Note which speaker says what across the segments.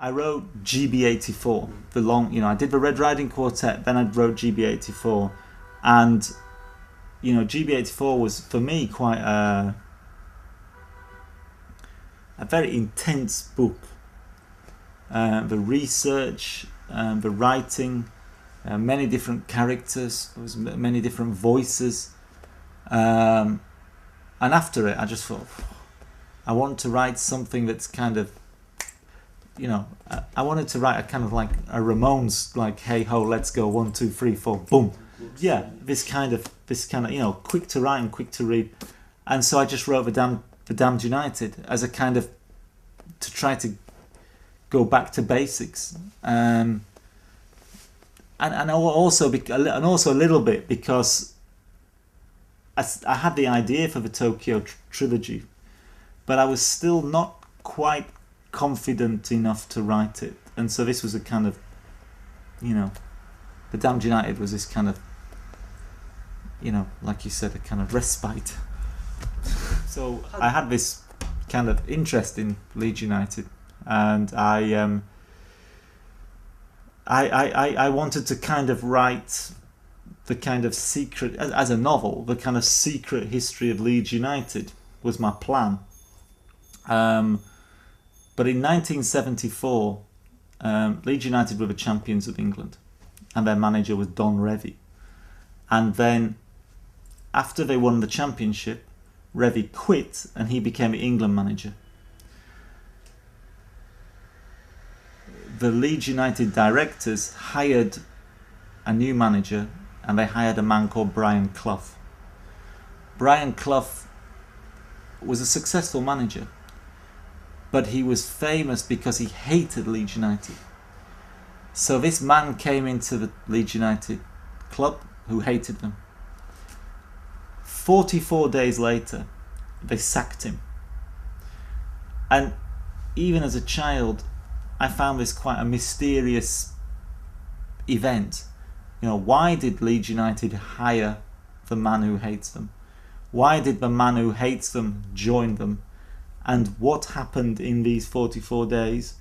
Speaker 1: I wrote GB84, the long, I did the Red Riding Quartet, then I wrote GB84, and GB84 was for me quite a very intense book. The research, the writing, many different characters, there was many different voices, and after it I just thought, I want to write something that's kind of, I wanted to write a kind of like a Ramones, like, hey ho, let's go, 1 2 3 4 boom. Yeah, this kind of quick to write and quick to read. And so I just wrote the Damned United as a kind of, to try to go back to basics, and also a little bit because I had the idea for the Tokyo trilogy, but I was still not quite confident enough to write it, and so this was a kind of, the Damned United was this kind of, like you said, a kind of respite. So I had this kind of interest in Leeds United, and I wanted to kind of write the kind of secret, as a novel, the kind of secret history of Leeds United was my plan. But in 1974, Leeds United were the champions of England, and their manager was Don Revie. And then, after they won the championship, Revie quit and he became the England manager. The Leeds United directors hired a new manager, and they hired a man called Brian Clough. Brian Clough was a successful manager, but he was famous because he hated Leeds United. So this man came into the Leeds United club who hated them. 44 days later, they sacked him. And even as a child, I found this quite a mysterious event. Why did Leeds United hire the man who hates them? Why did the man who hates them join them? And what happened in these 44 days?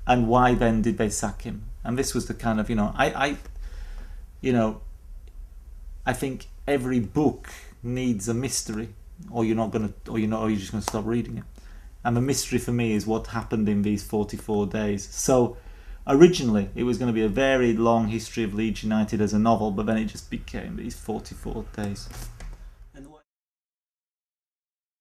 Speaker 1: And why then did they sack him? And this was the kind of, I think every book needs a mystery, or you're just going to stop reading it. And the mystery for me is what happened in these 44 days. So originally it was going to be a very long history of Leeds United as a novel, but then it just became these 44 days.